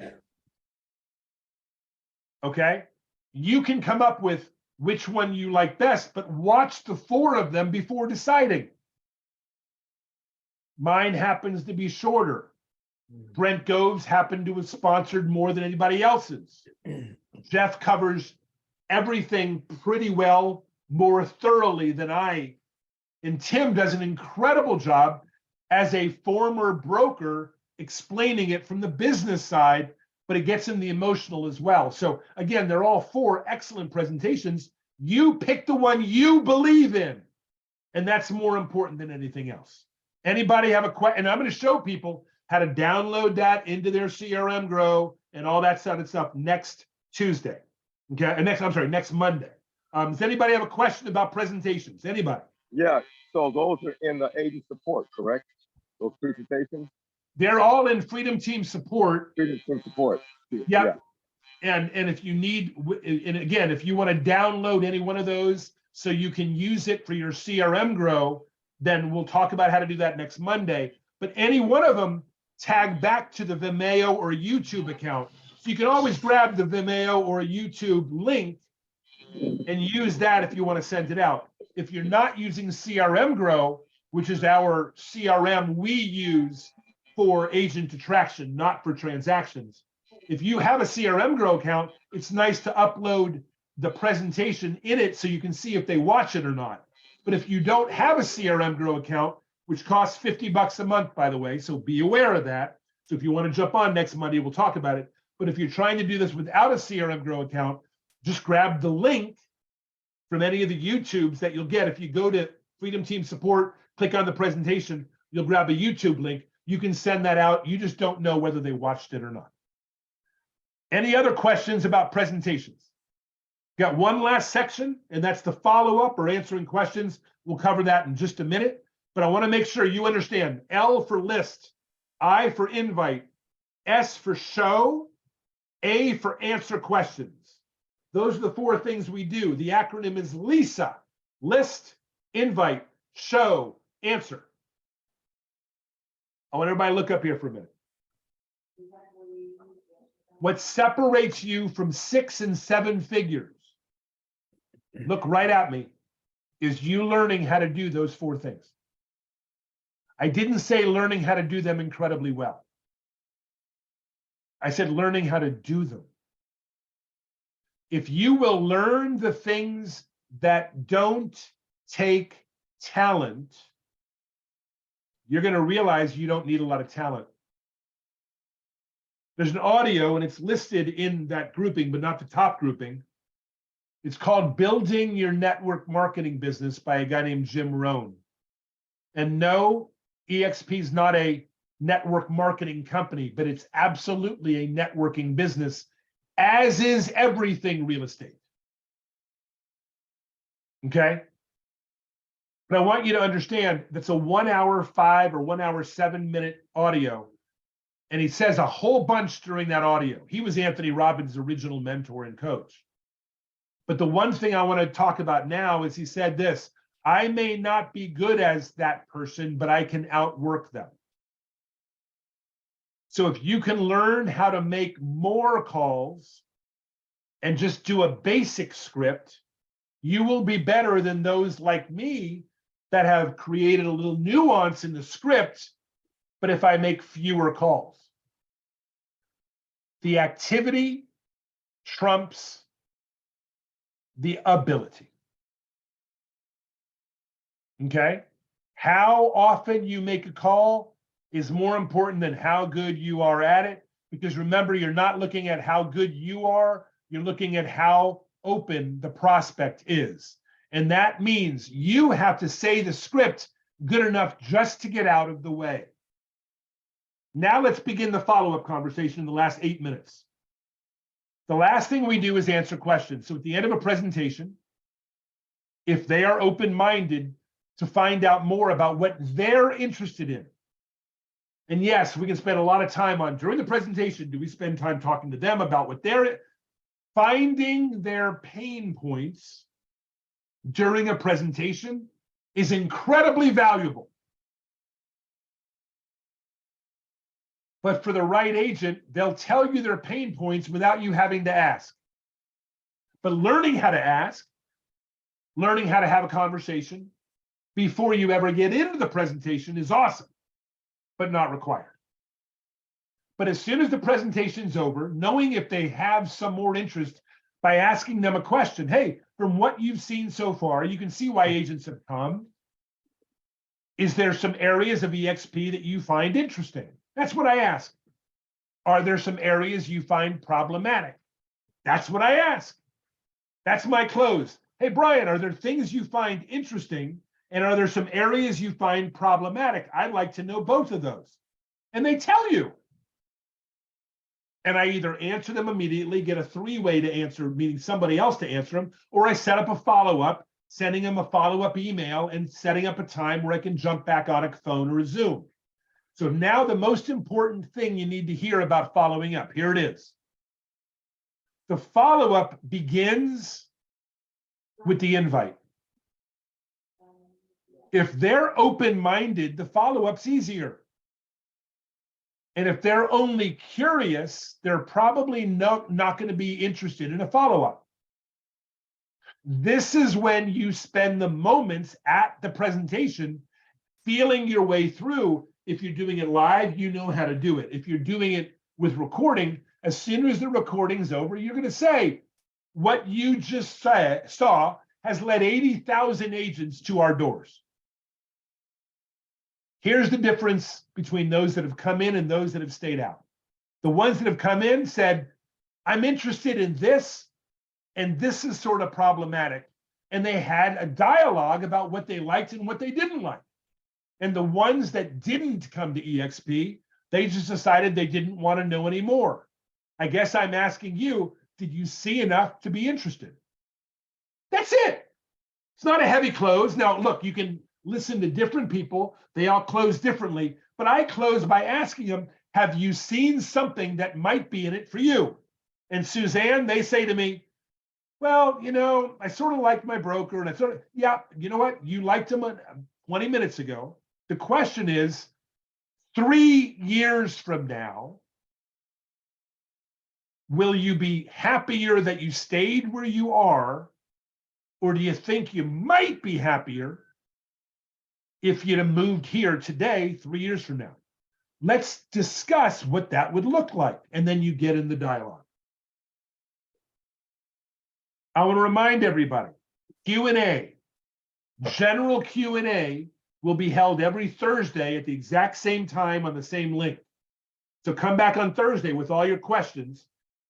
Okay? You can come up with which one you like best, but watch the 4 of them before deciding. Mine happens to be shorter. Brent Goves happened to have sponsored more than anybody else's. Jeff covers everything pretty well, more thoroughly than I. And Tim does an incredible job as a former broker explaining it from the business side, but it gets in the emotional as well. So again, they're all 4 excellent presentations. You pick the one you believe in, and that's more important than anything else. Anybody have a question? And I'm going to show people how to download that into their CRM Grow and all that stuff next Tuesday. Okay, and next Monday. Does anybody have a question about presentations? Anybody? Yeah, so those are in the agent support, correct? Those presentations? They're all in Freedom Team Support. Freedom Team Support. Yeah. And if you need, and again, if you want to download any one of those so you can use it for your CRM Grow, then we'll talk about how to do that next Monday. But any one of them tag back to the Vimeo or YouTube account. So you can always grab the Vimeo or YouTube link and use that if you want to send it out. If you're not using CRM Grow, which is our CRM we use for agent attraction, not for transactions. If you have a CRM Grow account, it's nice to upload the presentation in it so you can see if they watch it or not. But if you don't have a CRM Grow account, which costs $50 a month, by the way, so be aware of that. So if you want to jump on next Monday, we'll talk about it. But if you're trying to do this without a CRM Grow account, just grab the link from any of the YouTubes that you'll get. If you go to Freedom Team Support, click on the presentation, you'll grab a YouTube link. You can send that out. You just don't know whether they watched it or not. Any other questions about presentations? Got one last section, and that's the follow-up or answering questions. We'll cover that in just a minute, but I want to make sure you understand. L for list, I for invite, S for show, A for answer questions. Those are the 4 things we do. The acronym is LISA, list, invite, show, answer. I want everybody to look up here for a minute. What separates you from 6 and 7 figures, look right at me, is you learning how to do those 4 things. I didn't say learning how to do them incredibly well. I said learning how to do them. If you will learn the things that don't take talent, you're going to realize you don't need a lot of talent. There's an audio and it's listed in that grouping, but not the top grouping. It's called Building Your Network Marketing Business by a guy named Jim Rohn. And no, EXP is not a network marketing company, but it's absolutely a networking business, as is everything real estate. Okay? But I want you to understand that's a 1 hour 5 or 1 hour 7 minute audio. And he says a whole bunch during that audio. He was Anthony Robbins' original mentor and coach. But the one thing I want to talk about now is he said this: I may not be good as that person, but I can outwork them. So if you can learn how to make more calls and just do a basic script, you will be better than those like me that have created a little nuance in the script, but if I make fewer calls. The activity trumps the ability. Okay? How often you make a call is more important than how good you are at it, because remember, you're not looking at how good you are, you're looking at how open the prospect is. And that means you have to say the script good enough just to get out of the way. Now let's begin the follow-up conversation in the last 8 minutes. The last thing we do is answer questions. So at the end of a presentation, if they are open-minded to find out more about what they're interested in, and yes, we can spend a lot of time on, during the presentation, do we spend time talking to them about what they're, finding their pain points during a presentation is incredibly valuable. But for the right agent, they'll tell you their pain points without you having to ask. But learning how to ask, learning how to have a conversation before you ever get into the presentation is awesome, but not required. But as soon as the presentation's over, knowing if they have some more interest by asking them a question, hey, from what you've seen so far, you can see why agents have come. Is there some areas of EXP that you find interesting? That's what I ask. Are there some areas you find problematic? That's what I ask. That's my close. Hey, Brian, are there things you find interesting? And are there some areas you find problematic? I'd like to know both of those. And they tell you. And I either answer them immediately, get a three-way to answer, meaning somebody else to answer them, or I set up a follow-up, sending them a follow-up email and setting up a time where I can jump back on a phone or a Zoom. So now the most important thing you need to hear about following up, here it is. The follow-up begins with the invite. If they're open-minded, the follow-up's easier. And if they're only curious, they're probably not going to be interested in a follow-up. This is when you spend the moments at the presentation feeling your way through. If you're doing it live, you know how to do it. If you're doing it with recording, as soon as the recording's over, you're going to say, what you just saw has led 80,000 agents to our doors. Here's the difference between those that have come in and those that have stayed out. The ones that have come in said, I'm interested in this, and this is sort of problematic. And they had a dialogue about what they liked and what they didn't like. And the ones that didn't come to EXP, they just decided they didn't want to know anymore. I guess I'm asking you, did you see enough to be interested? That's it. It's not a heavy close. Now, look, you can listen to different people. They all close differently. But I close by asking them, have you seen something that might be in it for you? And Suzanne, they say to me, well, you know, I sort of like my broker. And I sort of, yeah, you know what? You liked him 20 minutes ago. The question is, 3 years from now, will you be happier that you stayed where you are? Or do you think you might be happier if you'd have moved here today, 3 years from now? Let's discuss what that would look like. And then you get in the dialogue. I want to remind everybody, Q&A, general Q&A will be held every Thursday at the exact same time on the same link. So come back on Thursday with all your questions.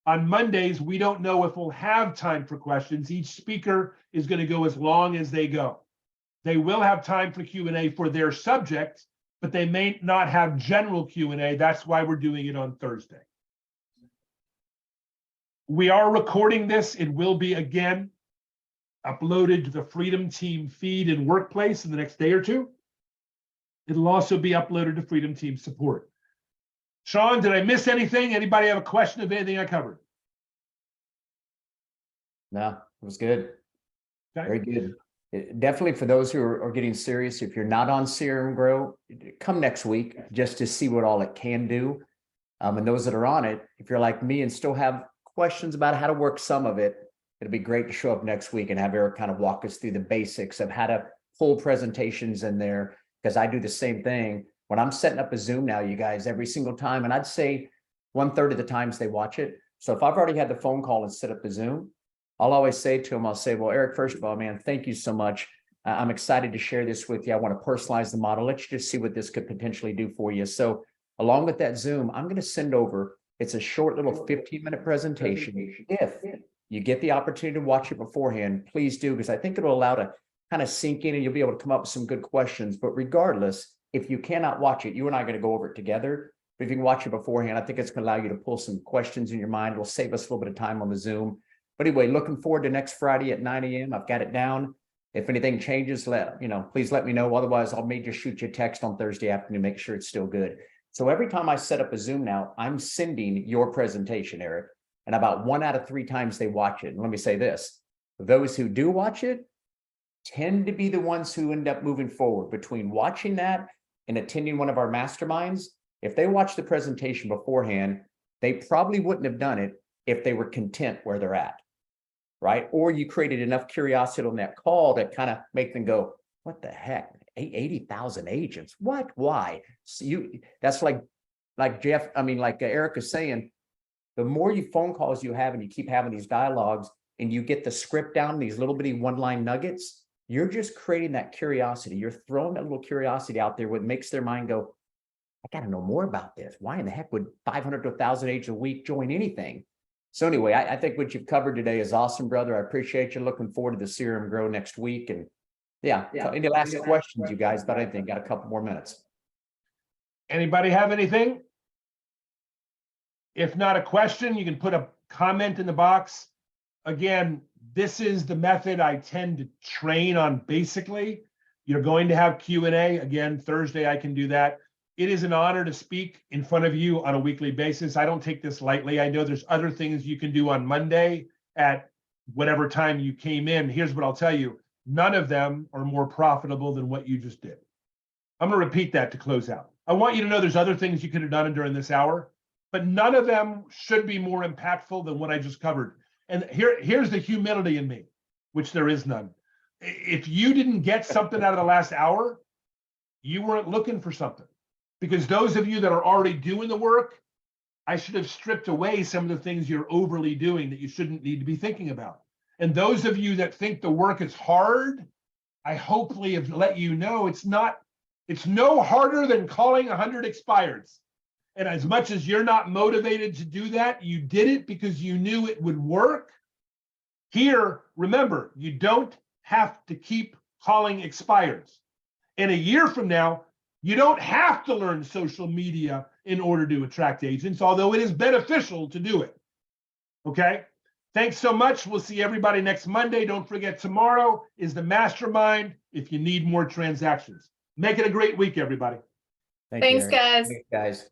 On Mondays, we don't know if we'll have time for questions. Each speaker is going to go as long as they go. They will have time for Q&A for their subject, but they may not have general Q&A. That's why we're doing it on Thursday. We are recording this. It will be, again, uploaded to the Freedom Team feed in Workplace in the next day or two. It'll also be uploaded to Freedom Team Support. Sean, did I miss anything? Anybody have a question of anything I covered? No, it was good. Okay. Very good. Definitely for those who are getting serious, if you're not on Serum Grow, come next week just to see what all it can do. And those that are on it, if you're like me and still have questions about how to work some of it, it'll be great to show up next week and have Eric kind of walk us through the basics of how to pull presentations in there, because I do the same thing. When I'm setting up a Zoom now, you guys, every single time, and I'd say 1/3 of the times they watch it. So if I've already had the phone call and set up the Zoom, I'll always say to them, I'll say, well, Eric, first of all, man, thank you so much. I'm excited to share this with you. I want to personalize the model. Let's just see what this could potentially do for you. So along with that Zoom, I'm going to send over, it's a short little 15-minute presentation. If you get the opportunity to watch it beforehand, please do, because I think it'll allow to kind of sink in and you'll be able to come up with some good questions. But regardless, if you cannot watch it, you and I are going to go over it together. But if you can watch it beforehand, I think it's going to allow you to pull some questions in your mind. It'll save us a little bit of time on the Zoom. But anyway, looking forward to next Friday at 9 a.m. I've got it down. If anything changes, please let me know. Otherwise, I'll maybe just shoot you a text on Thursday afternoon, make sure it's still good. So every time I set up a Zoom now, I'm sending your presentation, Eric. And about 1 out of 3 times they watch it. And let me say this, those who do watch it tend to be the ones who end up moving forward. Between watching that and attending one of our masterminds, if they watch the presentation beforehand, they probably wouldn't have done it if they were content where they're at, right? Or you created enough curiosity on that call to kind of make them go, what the heck? 80,000 agents? What? Why? So that's like Jeff, like Eric is saying, the more phone calls you have and you keep having these dialogues and you get the script down, these little bitty one-line nuggets, you're just creating that curiosity. You're throwing that little curiosity out there, what makes their mind go, I got to know more about this. Why in the heck would 500 to 1,000 agents a week join anything? So anyway, I think what you've covered today is awesome, brother. I appreciate you. Looking forward to the Serum Grow next week. And any last questions, you guys? But I think got a couple more minutes. Anybody have anything? If not a question, you can put a comment in the box. Again, this is the method I tend to train on basically. You're going to have Q&A. Again, Thursday I can do that. It is an honor to speak in front of you on a weekly basis. I don't take this lightly. I know there's other things you can do on Monday at whatever time you came in. Here's what I'll tell you. None of them are more profitable than what you just did. I'm going to repeat that to close out. I want you to know there's other things you could have done during this hour, but none of them should be more impactful than what I just covered. And here's the humility in me, which there is none. If you didn't get something out of the last hour, you weren't looking for something. Because those of you that are already doing the work, I should have stripped away some of the things you're overly doing that you shouldn't need to be thinking about. And those of you that think the work is hard, I hopefully have let you know it's no harder than calling 100 expireds. And as much as you're not motivated to do that, you did it because you knew it would work. Here, remember, you don't have to keep calling expireds. And a year from now, you don't have to learn social media in order to attract agents, although it is beneficial to do it. Okay? Thanks so much. We'll see everybody next Monday. Don't forget, tomorrow is the mastermind if you need more transactions. Make it a great week, everybody. Thanks, Thanks, guys. Thanks, guys.